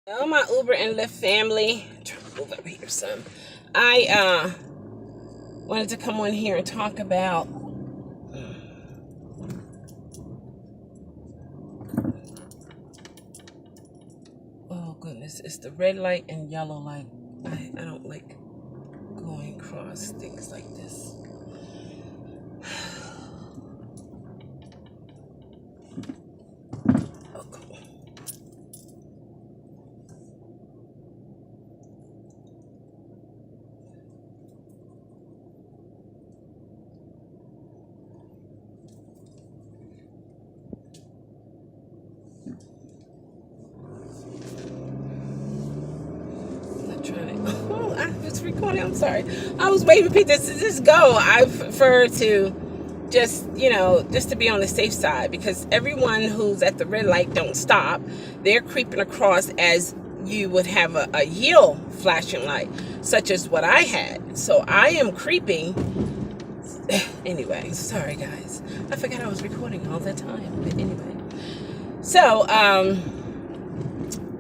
Oh, my Uber and Lyft family. Try to move up here some. I wanted to come on here and talk about oh goodness, it's the red light and yellow light. I don't like going across things like this. Oh, cool. I'm not trying to. Oh, I was recording. I'm sorry. I was waiting for people to just go. I prefer to just to be on the safe side, because everyone who's at the red light don't stop. They're creeping across as you would have a yield flashing light, such as what I had. So I am creeping. Anyway, sorry guys. I forgot I was recording all that time. But anyway. So,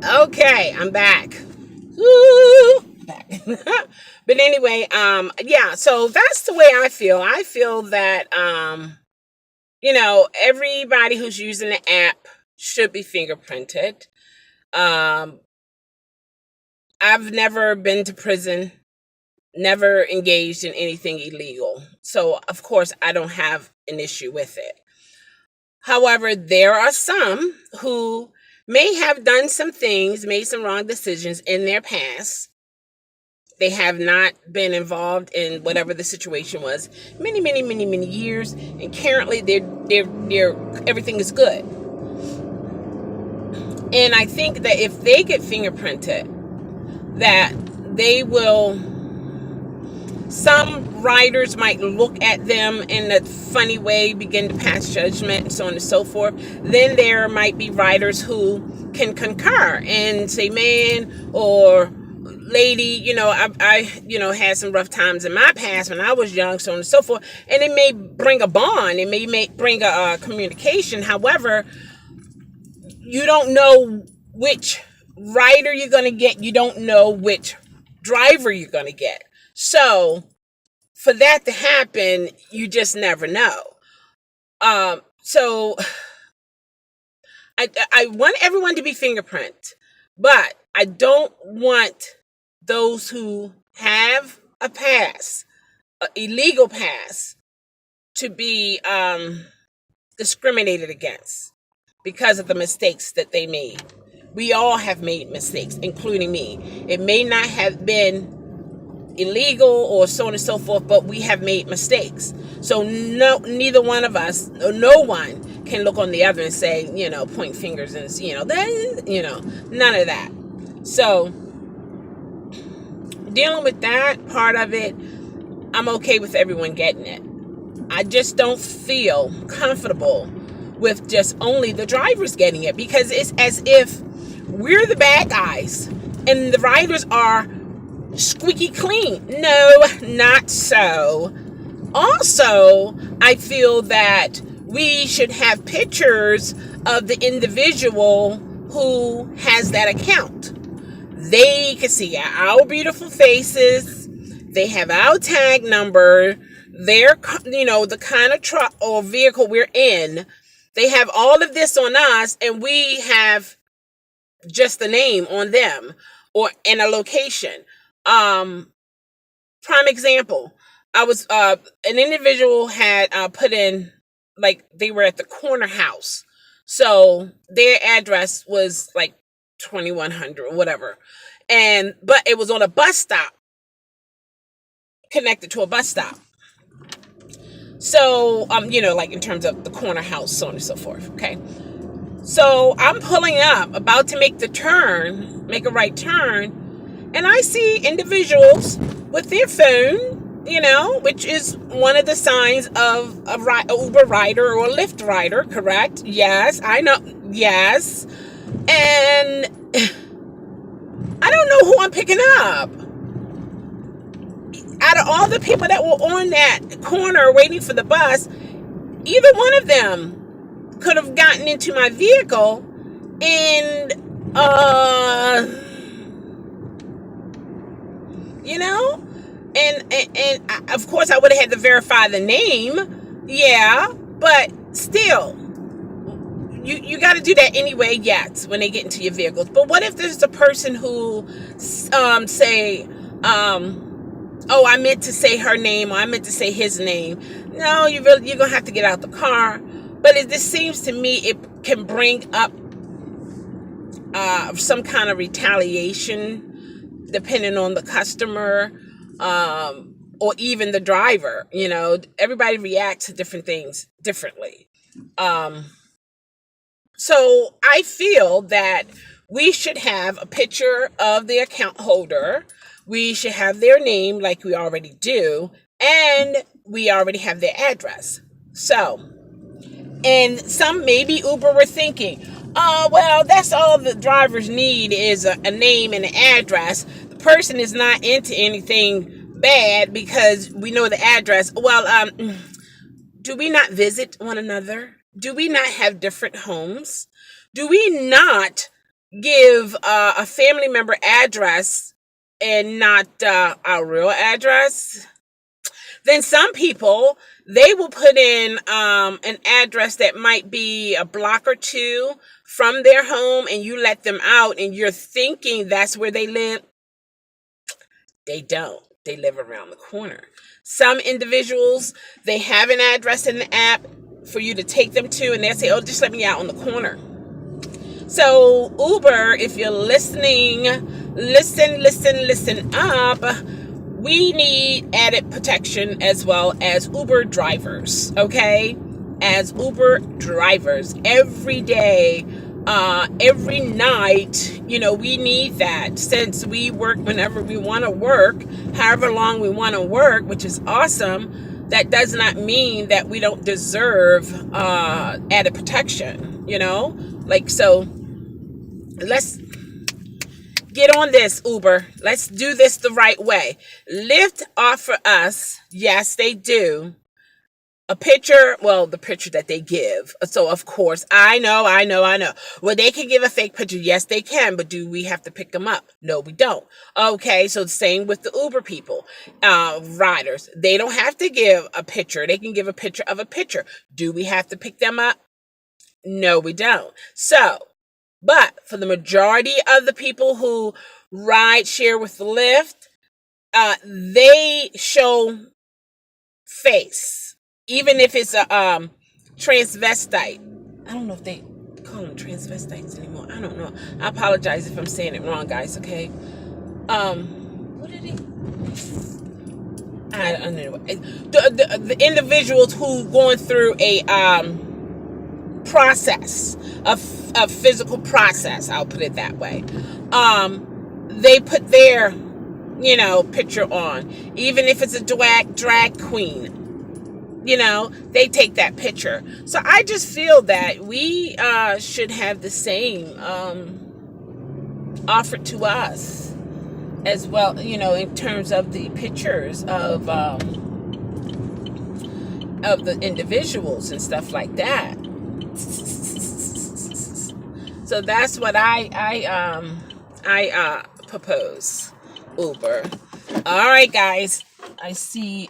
okay, I'm back. Woo! Back. But anyway, yeah, so that's the way I feel. I feel that everybody who's using the app should be fingerprinted. I've never been to prison, never engaged in anything illegal. So, of course, I don't have an issue with it. However, there are some who may have done some things, made some wrong decisions in their past. They have not been involved in whatever the situation was many, many, many, many years, and currently they're everything is good. And I think that if they get fingerprinted, that they will. Some writers might look at them in a funny way, begin to pass judgment, and so on and so forth. Then there might be writers who can concur and say, man, or lady, I had some rough times in my past when I was young, so on and so forth. And it may bring a bond. It may bring a communication. However, you don't know which writer you're going to get. You don't know which driver you're going to get. So for that to happen, you just never know. So I want everyone to be fingerprint, but I don't want those who have a pass, an illegal pass, to be discriminated against because of the mistakes that they made. We all have made mistakes, including me. It may not have been illegal or so on and so forth, but we have made mistakes. So neither one of us, or no one, can look on the other and say, point fingers and none of that. So dealing with that part of it, I'm okay with everyone getting it. I just don't feel comfortable with just only the drivers getting it, because it's as if we're the bad guys and the riders are squeaky clean. No, not so. Also, I feel that we should have pictures of the individual who has that account. They can see our beautiful faces. They have our tag number. Their, the kind of truck or vehicle we're in. They have all of this on us, and we have just the name on them or in a location. Prime example, I was an individual had put in, like, they were at the corner house, so their address was like 2100 or whatever, but it was on a bus stop, connected to a bus stop. So like in terms of the corner house, so on and so forth. Okay, so I'm pulling up, about to make a right turn. And I see individuals with their phone, which is one of the signs of a Uber rider or a Lyft rider, correct? Yes, I know. Yes. And I don't know who I'm picking up. Out of all the people that were on that corner waiting for the bus, either one of them could have gotten into my vehicle and you know, and of course I would have had to verify the name. Yeah, but still, you got to do that anyway. Yes, when they get into your vehicles. But what if there's a person who say, oh, I meant to say her name, or I meant to say his name. No, you're gonna have to get out the car. But this seems to me it can bring up some kind of retaliation, depending on the customer, or even the driver. You know, everybody reacts to different things differently. So I feel that we should have a picture of the account holder. We should have their name like we already do. And we already have their address. So, and some maybe Uber were thinking, oh, well, that's all the drivers need is a name and an address. The person is not into anything bad because we know the address. Well, do we not visit one another? Do we not have different homes? Do we not give a family member address and not our real address? Then some people, they will put in an address that might be a block or two from their home, and you let them out and you're thinking that's where they live. They don't. They live around the corner. Some individuals, they have an address in the app for you to take them to, and they'll say, oh, just let me out on the corner. So Uber, if you're listening, listen up. We need added protection as well as Uber drivers, okay? As Uber drivers, every day, every night, you know, we need that, since we work whenever we want to work, however long we want to work, which is awesome. That does not mean that we don't deserve added protection, you know? Like, so let's get on this, Uber. Let's do this the right way. Lyft offer us, yes, they do, a picture, well, the picture that they give. So, of course, I know. Well, they can give a fake picture. Yes, they can. But do we have to pick them up? No, we don't. Okay, so the same with the Uber people, riders. They don't have to give a picture. They can give a picture of a picture. Do we have to pick them up? No, we don't. So, but for the majority of the people who ride share with Lyft, they show face. Even if it's a transvestite. I don't know if they call them transvestites anymore. I don't know. I apologize if I'm saying it wrong, guys, okay? What did he? I don't know. The individuals who going through a process, a physical process, I'll put it that way. They put their, you know, picture on. Even if it's a drag queen, you know, they take that picture. So I just feel that we should have the same offered to us as well, you know, in terms of the pictures of the individuals and stuff like that. So that's what I propose, Uber. All right, guys. I see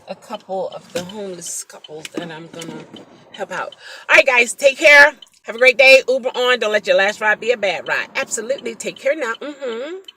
a couple of the homeless couples that I'm gonna help out. All right, guys, take care. Have a great day. Uber on. Don't let your last ride be a bad ride. Absolutely. Take care now.